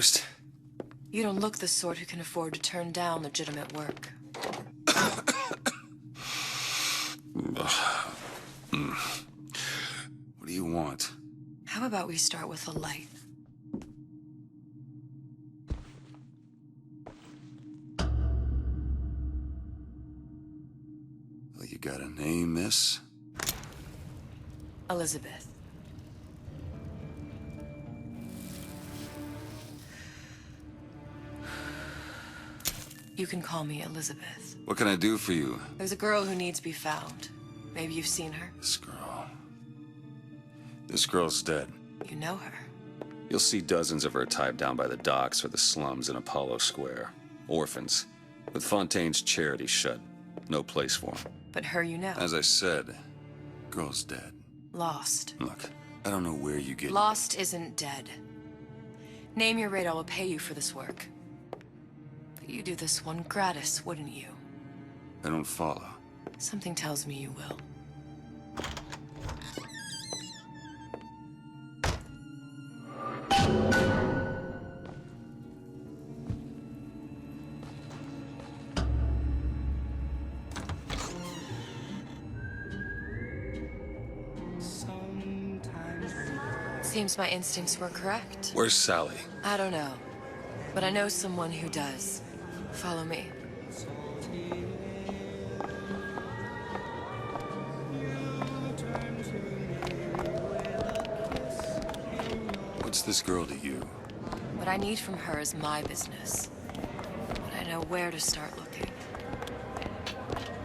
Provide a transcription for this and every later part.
Ghost. You don't look the sort who can afford to turn down legitimate work. What do you want? How about we start with a light? Well, you got a name, miss? Elizabeth. You can call me Elizabeth. What can I do for you? There's a girl who needs to be found. Maybe you've seen her. This girl. This girl's dead. You know her. You'll see dozens of her tied down by the docks or the slums in Apollo Square. Orphans. With Fontaine's charity shut. No place for them. But her you know. As I said, girl's dead. Lost. Look, I don't know where you get... Lost isn't dead. Name your rate, I will pay you for this work. But you do this one gratis, wouldn't you? I don't follow. Something tells me you will. Seems my instincts were correct. Where's Sally? I don't know, but I know someone who does. Follow me. What's this girl to you? What I need from her is my business. But I know where to start looking.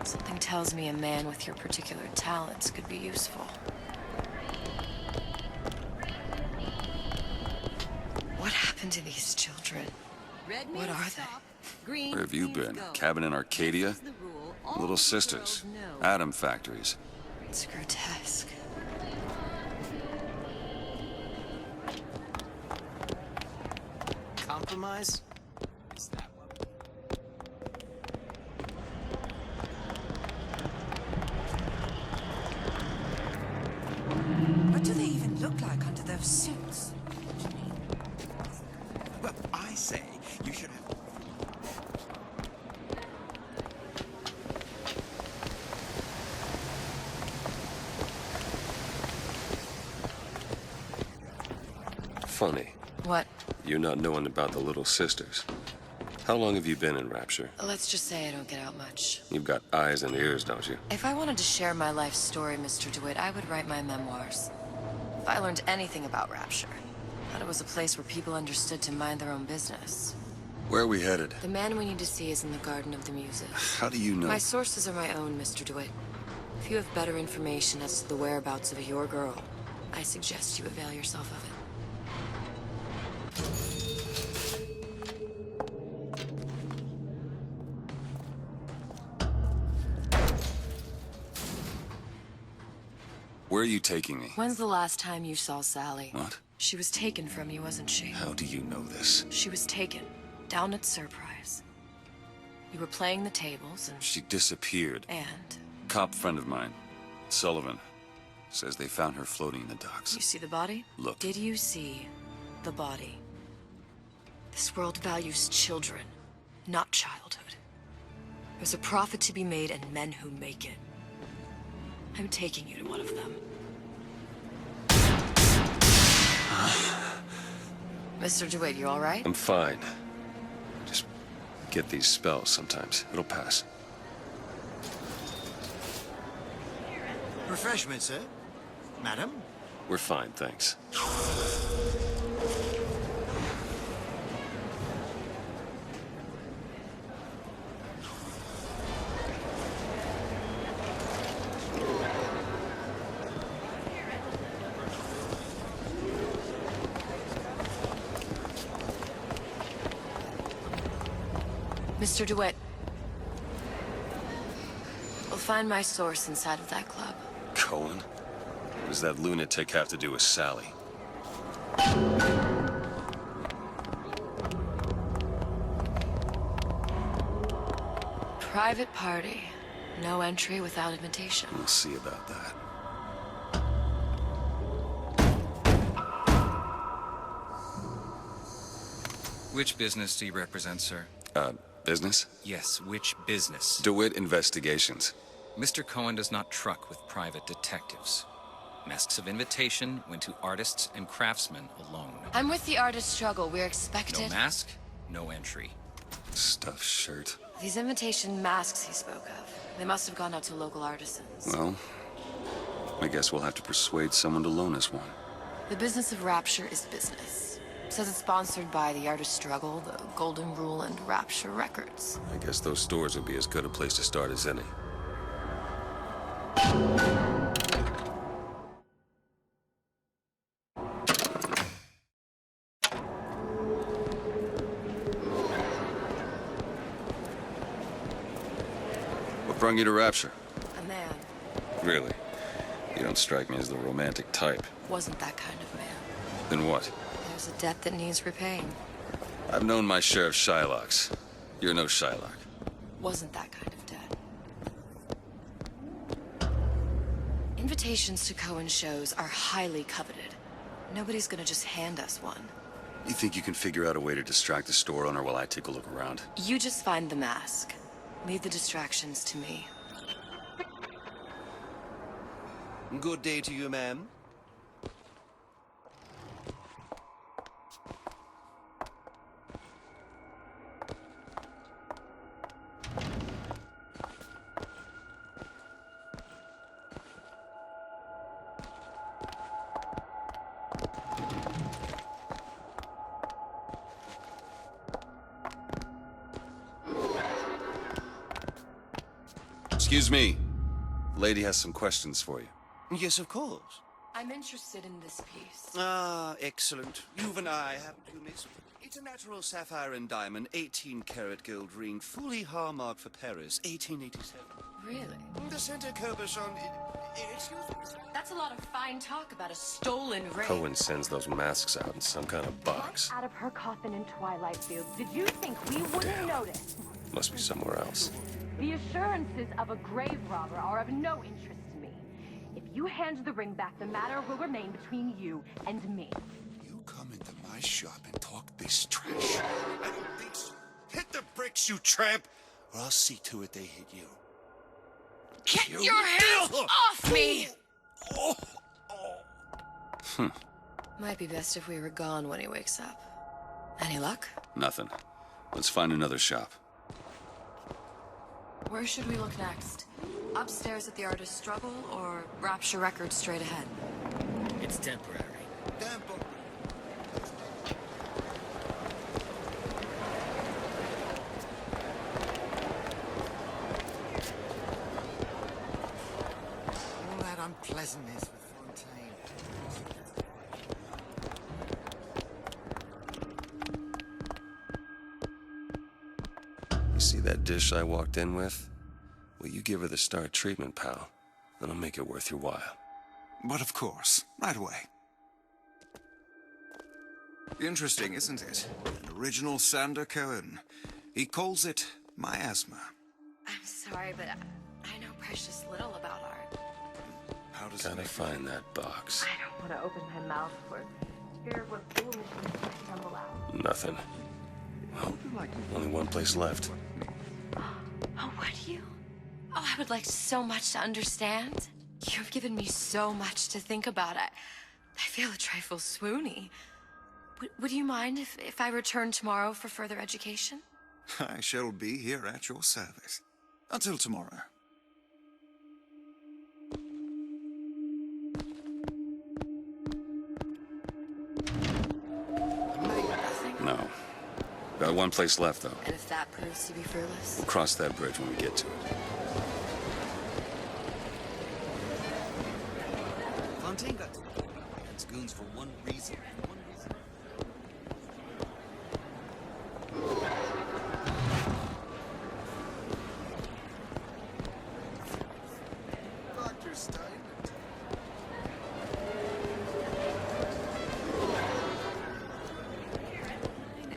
Something tells me a man with your particular talents could be useful. What happened to these children? What are they? Where have you been? Cabin in Arcadia? Little sisters. Atom factories. It's grotesque. Compromise? Is that one? What do they even look like under those suits? Well, I say you should have... Funny. What? You not knowing about the little sisters. How long have you been in Rapture? Let's just say I don't get out much. You've got eyes and ears, don't you? If I wanted to share my life story, Mr. DeWitt, I would write my memoirs. If I learned anything about Rapture, I thought it was a place where people understood to mind their own business. Where are we headed? The man we need to see is in the Garden of the Muses. How do you know? My sources are my own, Mr. DeWitt. If you have better information as to the whereabouts of your girl, I suggest you avail yourself of it. Where are you taking me? When's the last time you saw Sally? What? She was taken from you, wasn't she? How do you know this? She was taken, down at Surprise. You were playing the tables and... She disappeared. And? Cop friend of mine, Sullivan, says they found her floating in the docks. You see the body? Look. Did you see the body? This world values children, not childhood. There's a profit to be made and men who make it. I'm taking you to one of them. Mr. DeWitt, you all right? I'm fine. Just get these spells sometimes. It'll pass. Refreshment, sir? Madam? We're fine, thanks. Mr. DeWitt. We'll find my source inside of that club. Cohen? What does that lunatic have to do with Sally? Private party. No entry without invitation. We'll see about that. Which business do you represent, sir? Business? Yes, which business? DeWitt Investigations. Mr. Cohen does not truck with private detectives. Masks of invitation went to artists and craftsmen alone. I'm with the artist struggle. We're expected. No mask, no entry. Stuffed shirt. These invitation masks he spoke of. They must have gone out to local artisans. Well, I guess we'll have to persuade someone to loan us one. The business of Rapture is business. Says it's sponsored by the artist struggle, the Golden Rule, and Rapture Records. I guess those stores would be as good a place to start as any. What brought you to Rapture? A man. Really? You don't strike me as the romantic type. Wasn't that kind of man. Then what? There's a debt that needs repaying. I've known my share of Shylocks. You're no Shylock. Wasn't that kind of debt. Invitations to Cohen shows are highly coveted. Nobody's gonna just hand us one. You think you can figure out a way to distract the store owner while I take a look around? You just find the mask. Leave the distractions to me. Good day to you, ma'am. Excuse me. The lady has some questions for you. Yes, of course. I'm interested in this piece. Ah, excellent. You and I have to miss. It's a natural sapphire and diamond, 18-karat gold ring, fully hallmarked for Paris, 1887. Really? The center cabochon. Excuse me. That's a lot of fine talk about a stolen ring. Cohen sends those masks out in some kind of box. Out of her coffin in Twilight Fields. Did you think we wouldn't notice? Must be somewhere else. The assurances of a grave robber are of no interest to me. If you hand the ring back, the matter will remain between you and me. You come into my shop and talk this trash. I don't think so. Hit the bricks, you tramp, or I'll see to it they hit you. Get your hands off me! Might be best if we were gone when he wakes up. Any luck? Nothing. Let's find another shop. Where should we look next? Upstairs at the artist struggle, or Rapture Records straight ahead? It's temporary. Tempo. All that unpleasantness with Fontaine. You see that dish I walked in with? Well, you give her the star treatment, pal. Then I'll make it worth your while. But of course, right away. Interesting, isn't it? An original Sander Cohen. He calls it miasma. I'm sorry, but I know precious little about art. How does Gotta it find that box. I don't want to open my mouth for fear of what foolishness might stumble out. Nothing. Well, only one place left. Oh, would you? Oh, I would like so much to understand. You've given me so much to think about. I feel a trifle swoony. Would you mind if I return tomorrow for further education? I shall be here at your service. Until tomorrow. No. Got one place left, though. And if that proves to be fruitless? We'll cross that bridge when we get to it. Fontaine got against goons for one reason. Dr. Stein.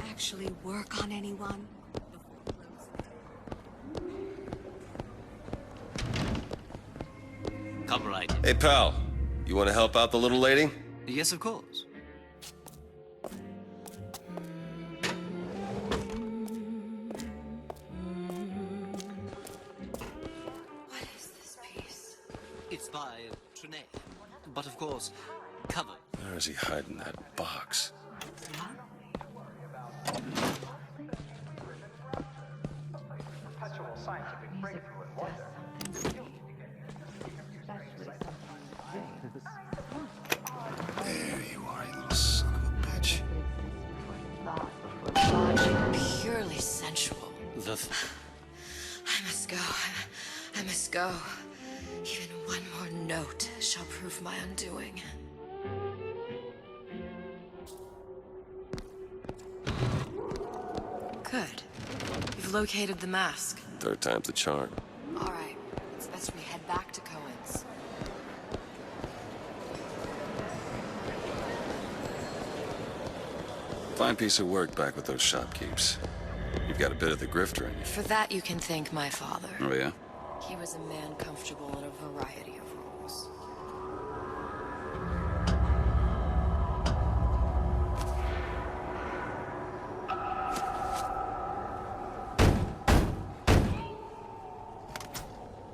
Actually work on anyone? Come right. Hey, pal. You want to help out the little lady? Yes, of course. It's by Trine. But of course, covered. Where is he hiding that box? There you are, you little son of a bitch. Purely sensual. I must go. I must go. Even one more note shall prove my undoing. Good. You've located the mask. Third time's the charm. All right. It's best we head back to Cohen's. Fine piece of work back with those shopkeeps. You've got a bit of the grifter in you. For that, you can thank my father. Oh, yeah? He was a man comfortable in a variety of roles.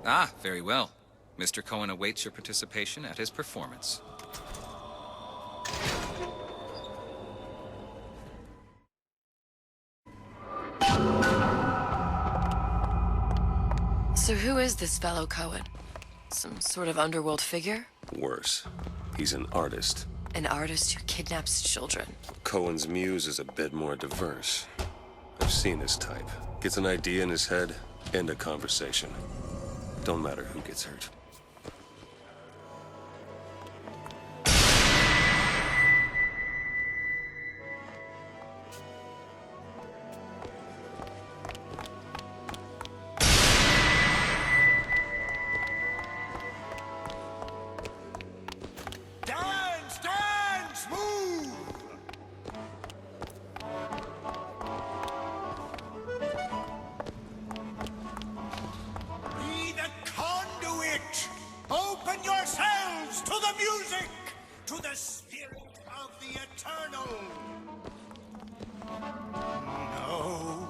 Ah, very well. Mr. Cohen awaits your participation at his performance. So who is this fellow Cohen? Some sort of underworld figure? Worse. He's an artist. An artist who kidnaps children. Cohen's muse is a bit more diverse. I've seen his type. Gets an idea in his head, end a conversation. Don't matter who gets hurt. Dance, dance, move! Be the conduit! Open yourselves to the music, to the spirit of the eternal! No.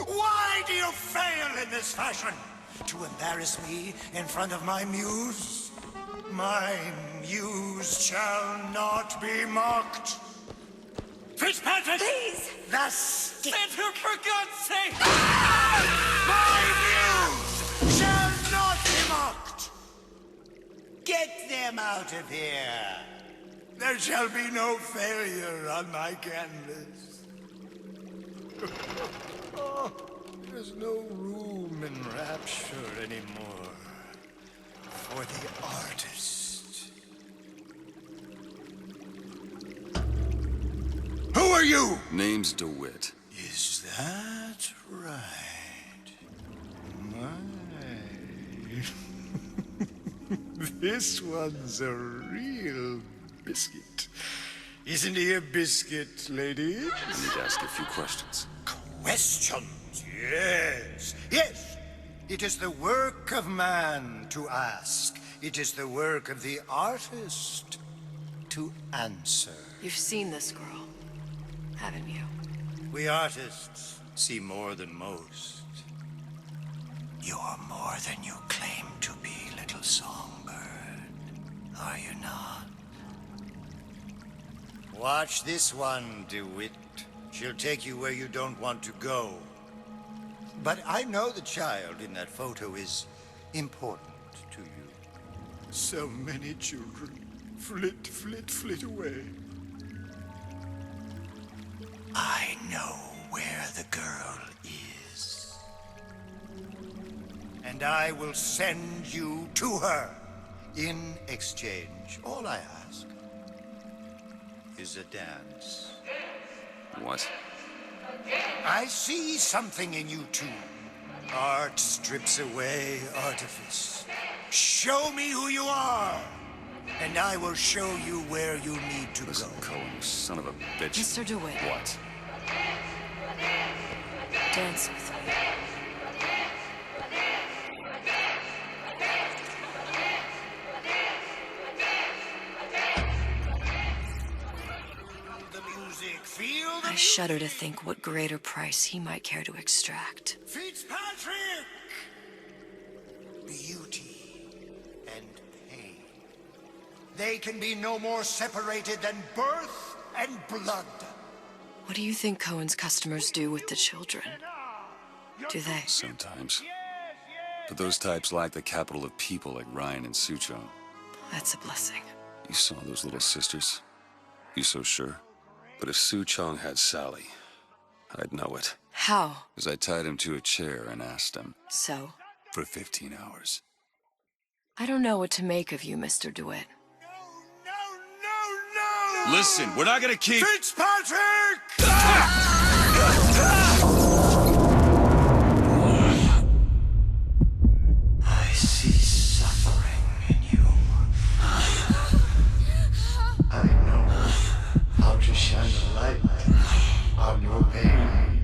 Why do you fail in this fashion? To embarrass me in front of my muse? My muse shall not be mocked. Fitzpatrick! Please! The stick! For God's sake! My muse shall not be mocked! Get them out of here! There shall be no failure on my canvas. Oh, there's no room in rapture anymore for the artist. Who are you? Name's DeWitt. Is that right? My. This one's a real biscuit. Isn't he a biscuit, lady? I need to ask you a few questions. Questions, yes. Yes. It is the work of man to ask. It is the work of the artist to answer. You've seen this girl, haven't you? We artists see more than most. You're more than you claim to be, little songbird. Are you not? Watch this one, DeWitt. She'll take you where you don't want to go. But I know the child in that photo is important to you. So many children flit, flit, flit away. I know where the girl is. And I will send you to her. In exchange, all I ask is a dance. What? I see something in you two. Art strips away artifice. Show me who you are, and I will show you where you need to Listen, go. Cohen, you son of a bitch. Mr. DeWitt. What? Dance with me. The music, feel the I shudder to think what greater price he might care to extract. Fitzpatrick! Beauty and they can be no more separated than birth and blood. What do you think Cohen's customers do with the children? Do they? Sometimes. But those types lack the capital of people like Ryan and Suchong. That's a blessing. You saw those little sisters? You so sure? But if Suchong had Sally, I'd know it. How? Because I tied him to a chair and asked him. So? For 15 hours. I don't know what to make of you, Mr. DeWitt. No! Listen, we're not gonna keep... Fitzpatrick! I see suffering in you. I know how to shine a light on your pain.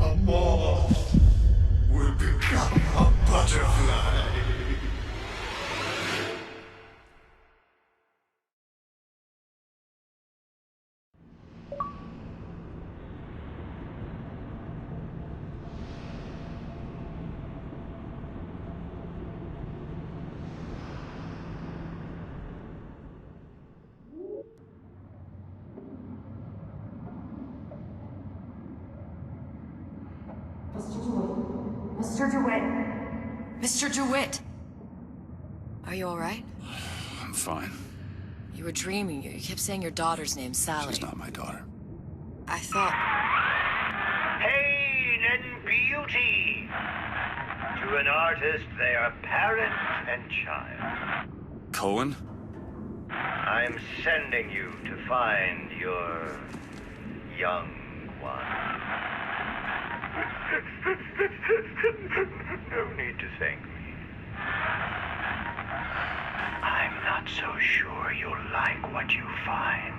A moth will become a butterfly. Mr. DeWitt. Mr. DeWitt! Are you alright? I'm fine. You were dreaming. You kept saying your daughter's name, Sally. She's not my daughter. I thought... Pain and beauty. To an artist, they are parent and child. Cohen? I'm sending you to find your young one. No need to thank me. I'm not so sure you'll like what you find.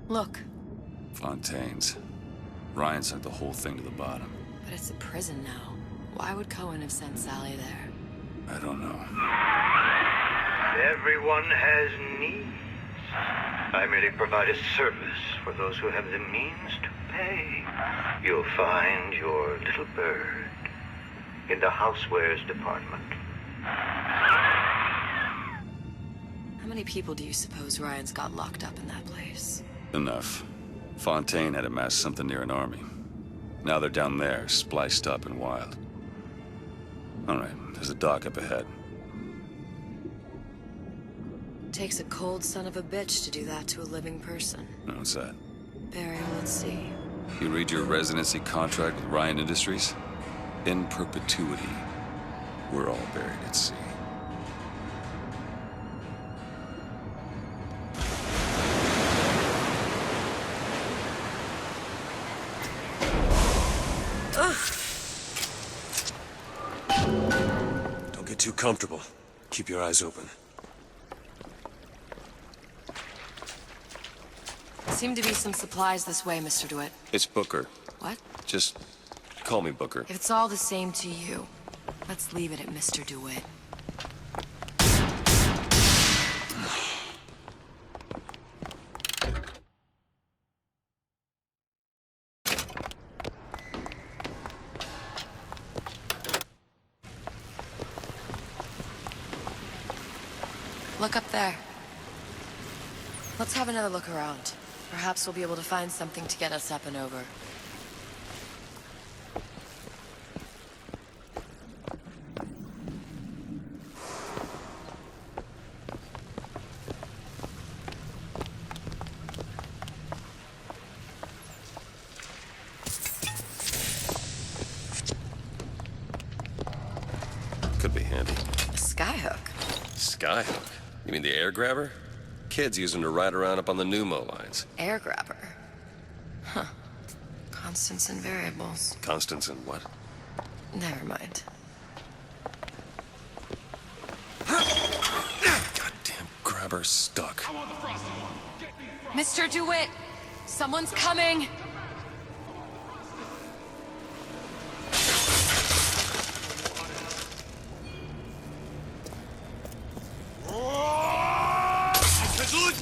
Look, Fontaine's. Ryan sent the whole thing to the bottom. but it's a prison now. Why would Cohen have sent Sally there? I don't know. Everyone has needs. I merely provide a service for those who have the means to pay. You'll find your little bird in the housewares department. How many people do you suppose Ryan's got locked up in that place? Enough. Fontaine had amassed something near an army. Now they're down there, spliced up and wild. All right, there's a dock up ahead. Takes a cold son of a bitch to do that to a living person. What's that? Barry, let's see. You read your residency contract with Ryan Industries? In perpetuity, we're all buried at sea. Don't get too comfortable. Keep your eyes open. Seem to be some supplies this way, Mr. DeWitt. It's Booker. What? Just call me Booker. If it's all the same to you, let's leave it at Mr. DeWitt. Look up there. Let's have another look around. Perhaps we'll be able to find something to get us up and over. Could be handy. A skyhook. Skyhook? You mean the air grabber? Kids use them to ride around up on the pneumo lines. Air grabber. Huh. Constants and variables. Constants and what? Never mind. Goddamn grabber stuck. Mr. DeWitt! Someone's coming!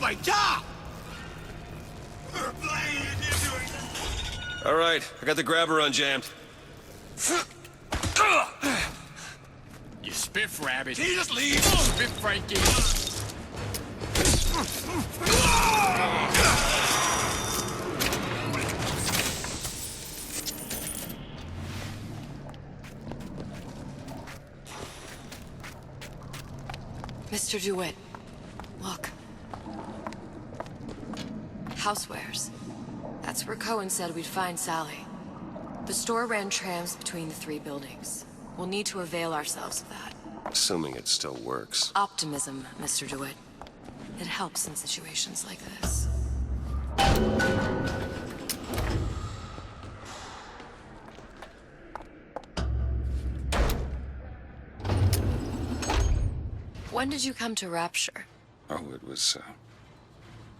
my job! All right, I got the grabber unjammed. You spiff, Rabbit. Can you just leave? Spiff, Frankie. Mr. DeWitt, look. Housewares. That's where Cohen said we'd find Sally. The store ran trams between the three buildings. We'll need to avail ourselves of that. Assuming it still works. Optimism, Mr. DeWitt. It helps in situations like this. When did you come to Rapture? Oh, it was,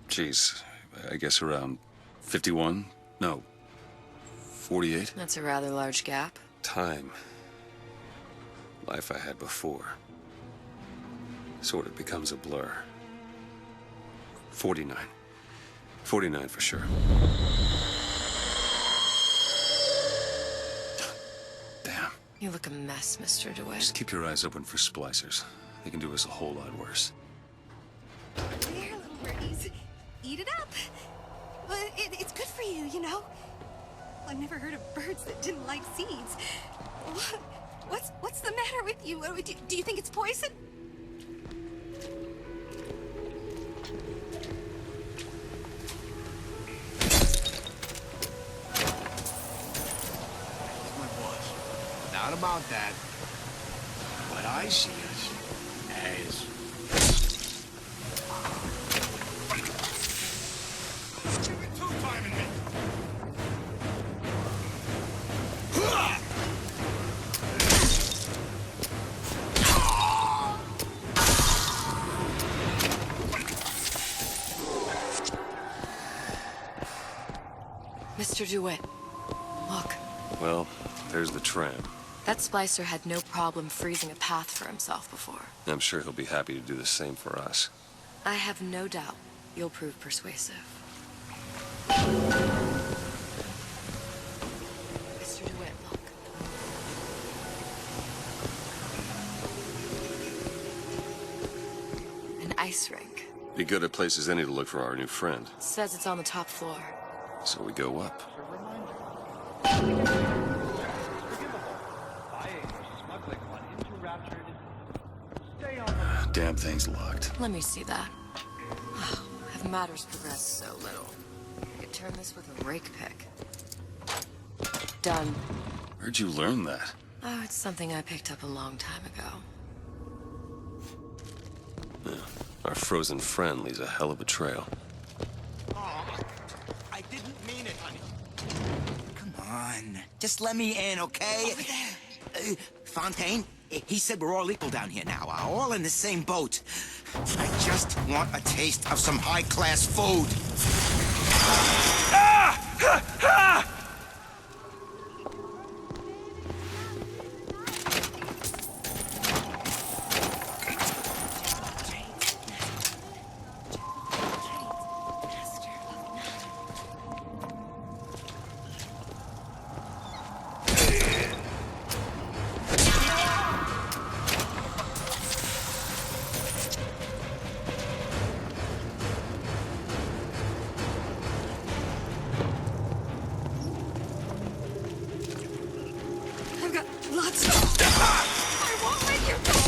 geez, I guess around 51? No, 48? That's a rather large gap. Time. Life I had before. Sort of becomes a blur. 49. 49 for sure. Damn. You look a mess, Mr. DeWitt. Just keep your eyes open for splicers. They can do us a whole lot worse. There, little birdies. Eat it up. Well, it's good for you, you know? I've never heard of birds that didn't like seeds. What's the matter with you? Do you think it's poison? My boss. Not about that. What I see is as two-timing me. Mr. DeWitt, look. Well, there's the tram. That splicer had no problem freezing a path for himself before. I'm sure he'll be happy to do the same for us. I have no doubt you'll prove persuasive. Mr. DeWitt, look. An ice rink. Be good at places any to look for our new friend. It says it's on the top floor. So we go up. Damn thing's locked. Let me see that. Oh, have matters progressed so little? I could turn this with a rake pick. Done. Where'd you learn that? Oh, it's something I picked up a long time ago. Yeah. Our frozen friend leaves a hell of a trail. Oh, I didn't mean it, honey. Come on. Just let me in, okay? Over there. Fontaine, he said we're all equal down here now. All in the same boat. I just want a taste of some high-class food. I've got lots of... I won't let you go!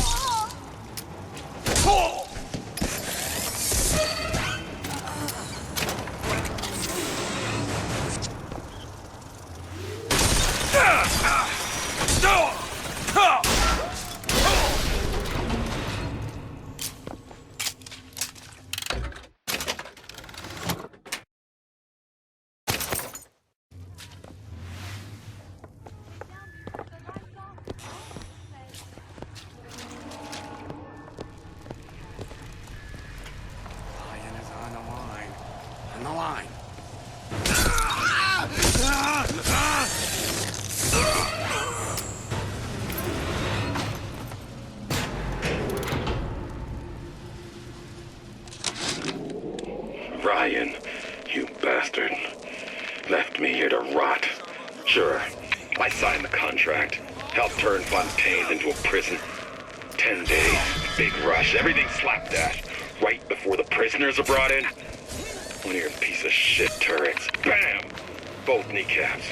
Ryan, you bastard. Left me here to rot. Sure, I signed the contract. Helped turn Fontaine into a prison. 10 days, big rush, everything slapdash. Right before the prisoners are brought in. One of your piece of shit turrets. Bam! Both kneecaps.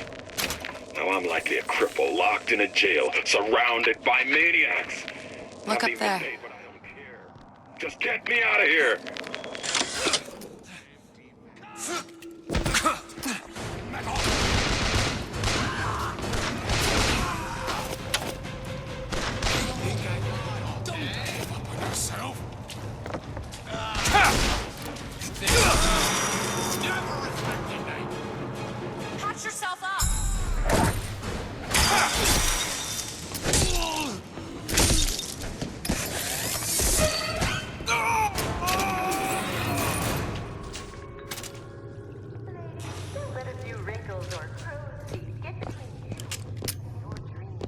Now I'm likely a cripple locked in a jail, surrounded by maniacs. Look up there. But I don't care. Just get me out of here! Patch yourself up! Let a few wrinkles or crow's feet get between you and your dreams.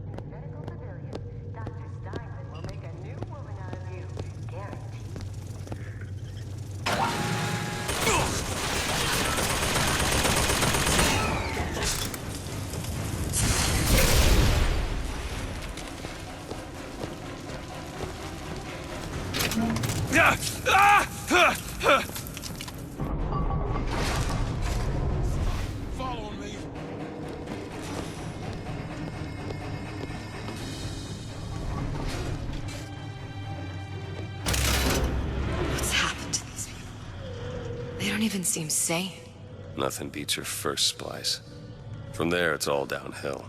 In a medical pavilion, Dr. Steinman will make a new woman out of you, guaranteed. Follow me. What's happened to these people? They don't even seem sane. Nothing beats your first splice. From there, it's all downhill.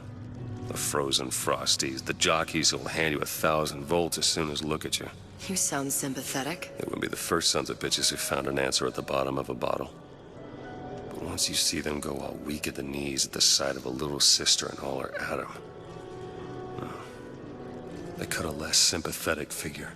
The frozen frosties, the jockeys who'll hand you 1,000 volts as soon as look at you. You sound sympathetic. They wouldn't be the first sons of bitches who found an answer at the bottom of a bottle. But once you see them go all weak at the knees at the sight of a little sister and all her Adam, they cut a less sympathetic figure.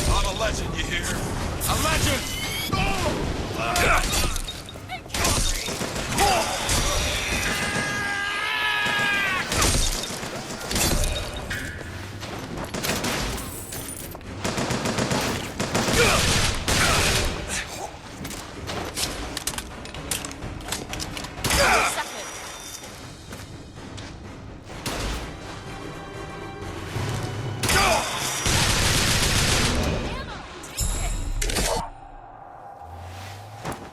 I'm a legend, you hear? A legend!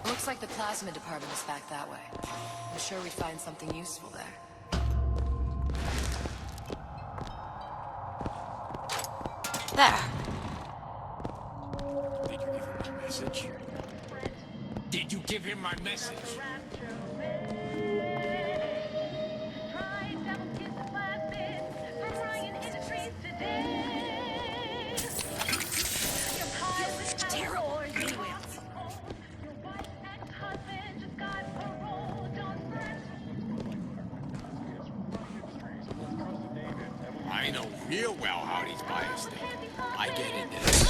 Looks like the plasma department is back that way. I'm sure we'd find something useful there. There. Did you give him my message? Did you give him my message? I know real well how these buyers think. I get into this.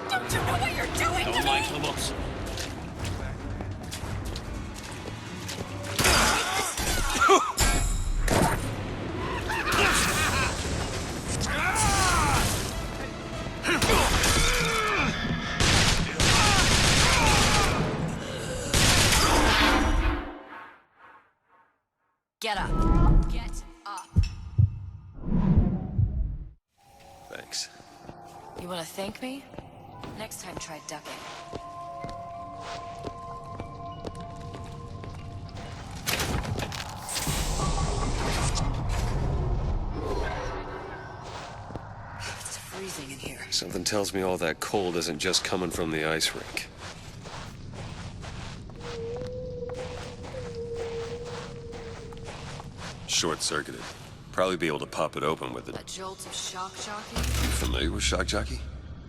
Don't you know what you're doing to Don't me? like the looks. Get up. Get up. You want to thank me? Next time, try ducking. It's freezing in here. Something tells me all that cold isn't just coming from the ice rink. Short-circuited. Probably be able to pop it open with it. A jolt of shock jockey? You familiar with shock jockey?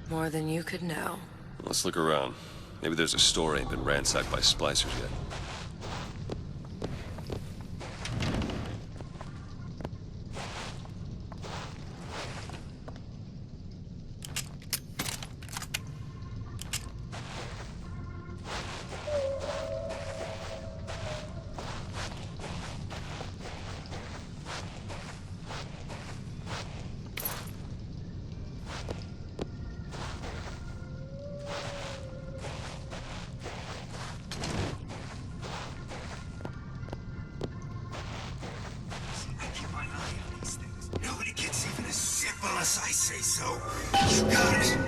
More than you could know. Let's look around. Maybe there's a store ain't been ransacked by splicers yet. Nobody gets even as simple as I say so. You got it.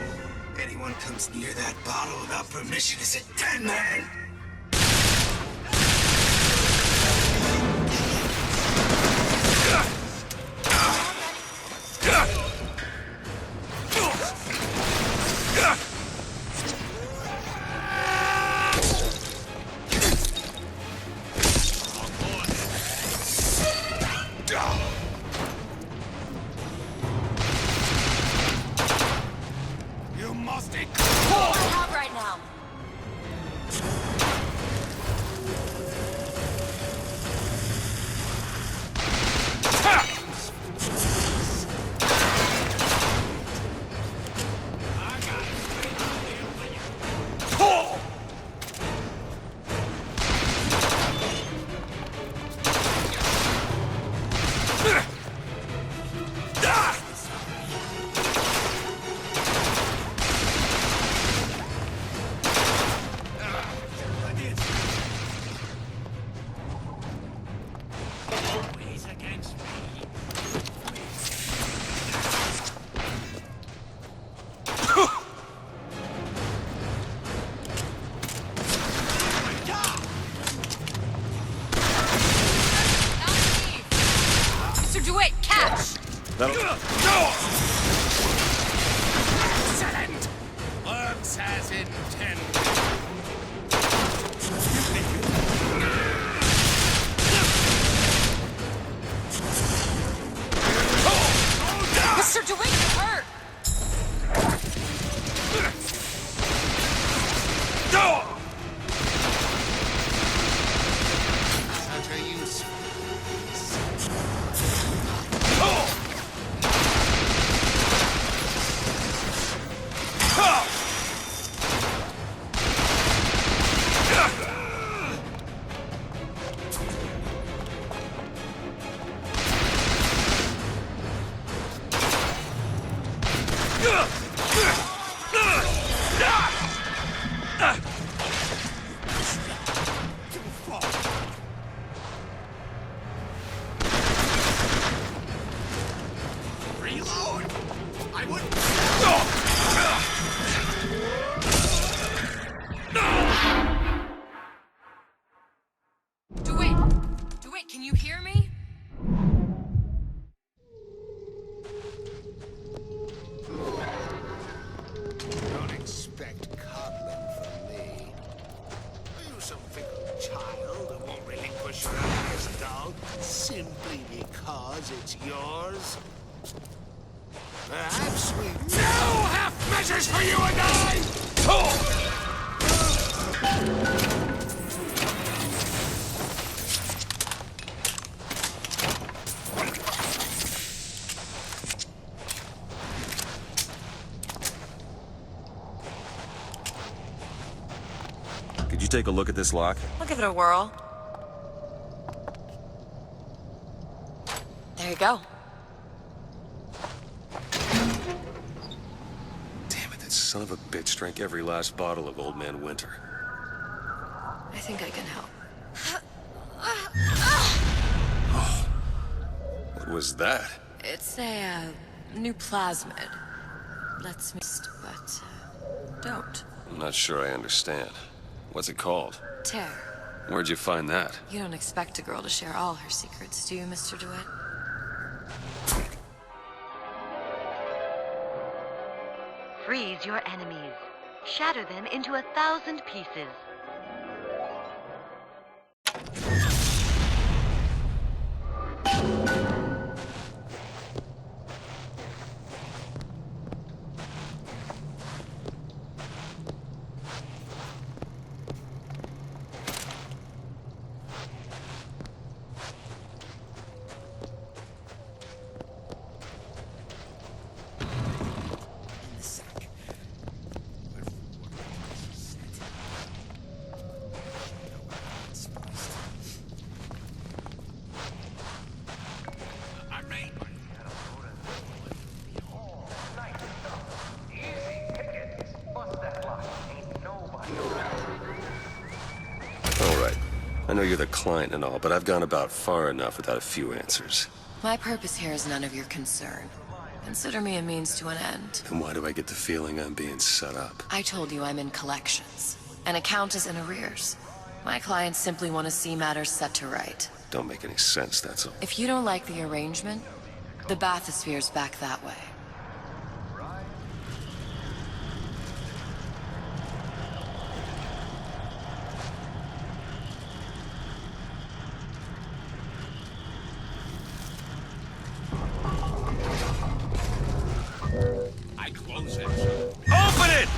Anyone comes near that bottle without permission is a dead man. You must Out right now. Mr. DeWitt, catch! Excellent! Works as intended. Mr. DeWitt, you're hurt! Such a useful. Reload! I wouldn't. DeWitt, can you hear me? Don't expect coddling from me. Are you some fickle child who won't relinquish your ugliest dog simply because it's yours? Perhaps we no half measures for you and I! Could you take a look at this lock? I'll give it a whirl. There you go. Damn it, that son of a bitch drank every last bottle of Old Man Winter. I think I can help. What was that? It's a new plasmid. lets me, but don't. I'm not sure I understand. What's it called? Tear. Where'd you find that? You don't expect a girl to share all her secrets, do you, Mr. DeWitt? Freeze your enemies. Shatter them into 1,000 pieces. I know you're the client and all, but I've gone about far enough without a few answers. My purpose here is none of your concern. Consider me a means to an end. And why do I get the feeling I'm being set up? I told you I'm in collections. An account is in arrears. My clients simply want to see matters set to right. Don't make any sense, that's all. If you don't like the arrangement, the bathysphere's back that way. Open it!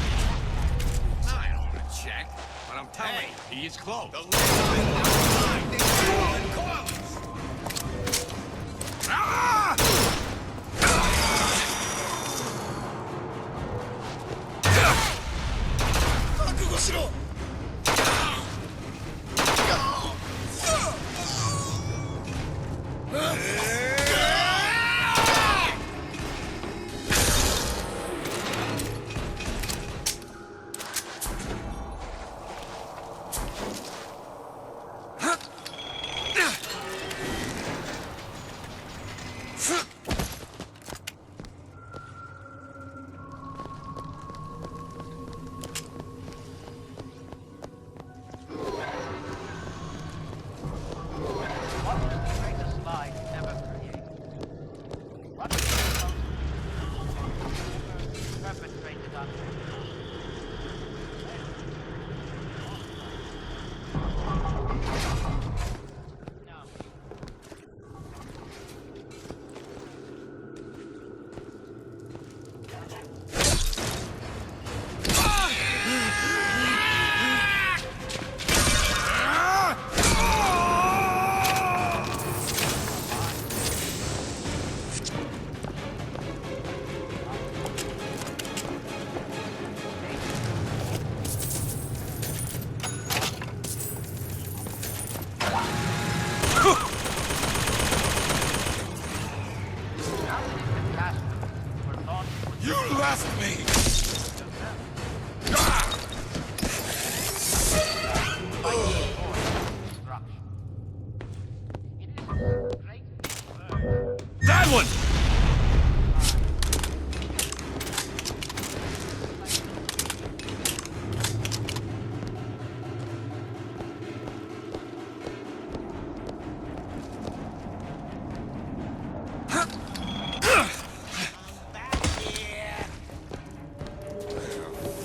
I don't want to check, but I'm telling you, he is close. You left me! That one!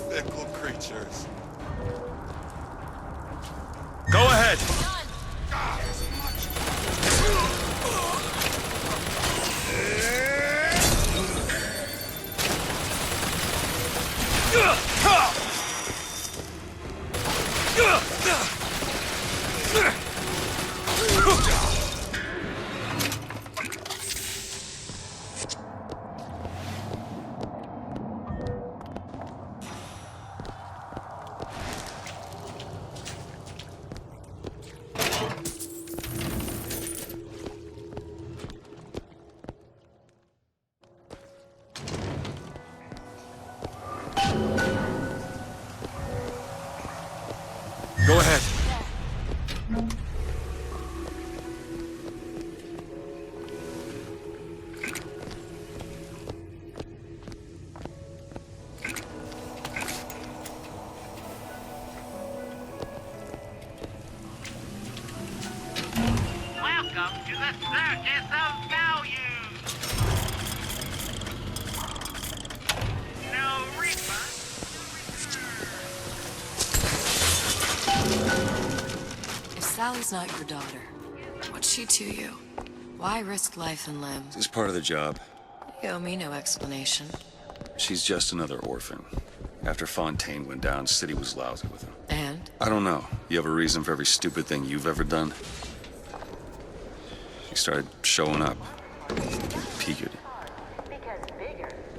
Fickle creatures. Go ahead! Go ahead. Welcome to the Circus of Values! No refund. If Sally's not your daughter, what's she to you? Why risk life and limb? It's part of the job. You owe me no explanation. She's just another orphan. After Fontaine went down, City was lousy with him. And? I don't know. You have a reason for every stupid thing you've ever done? She started showing up. Peeked.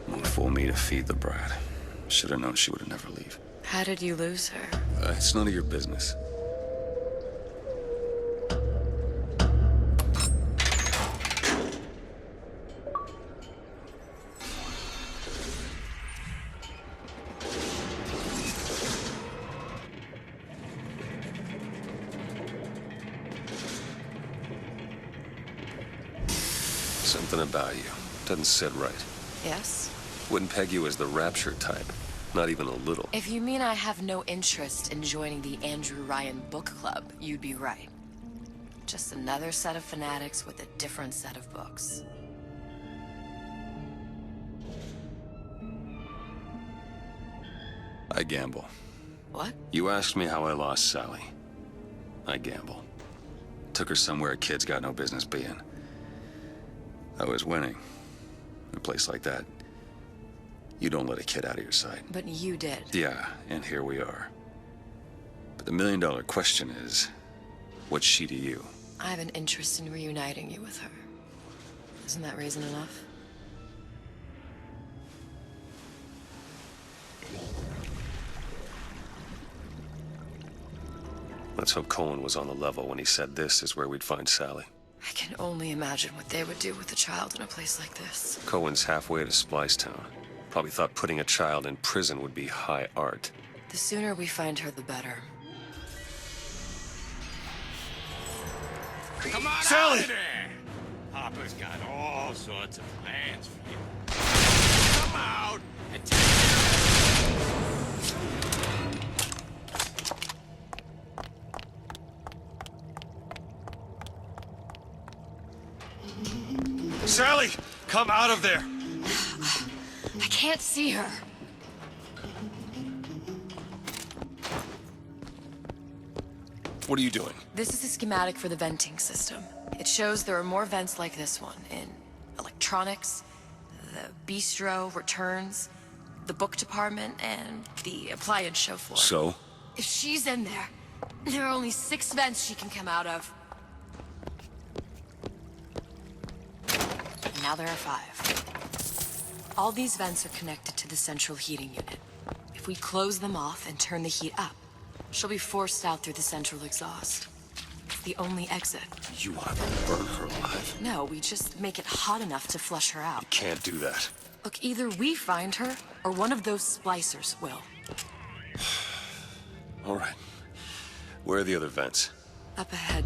Won't fool me to feed the brat. Should have known she would never leave. How did you lose her? It's none of your business. Something about you doesn't sit right. Yes? Wouldn't peg you as the rapture type. Not even a little. If you mean I have no interest in joining the Andrew Ryan book club, you'd be right. Just another set of fanatics with a different set of books. I gamble. What? You asked me how I lost Sally. I gamble. Took her somewhere a kid's got no business being. I was winning. In a place like that, you don't let a kid out of your sight. But you did. Yeah, and here we are. But the million-dollar question is, what's she to you? I have an interest in reuniting you with her. Isn't that reason enough? Let's hope Cohen was on the level when he said this is where we'd find Sally. I can only imagine what they would do with a child in a place like this. Cohen's halfway to Splicetown. Probably thought putting a child in prison would be high art. The sooner we find her, the better. Come on Sally! out of there! Papa's got all sorts of plans for you. Come out and take Sally! Come out of there! I can't see her. What are you doing? This is a schematic for the venting system. It shows there are more vents like this one in electronics, the bistro, returns, the book department, and the appliance show floor. So? If she's in there, there are only 6 vents she can come out of. Now there are 5. All these vents are connected to the central heating unit. If we close them off and turn the heat up, she'll be forced out through the central exhaust. It's the only exit. You want to burn her alive? No, we just make it hot enough to flush her out. Can't do that. Look, either we find her, or one of those splicers will. All right. Where are the other vents? Up ahead.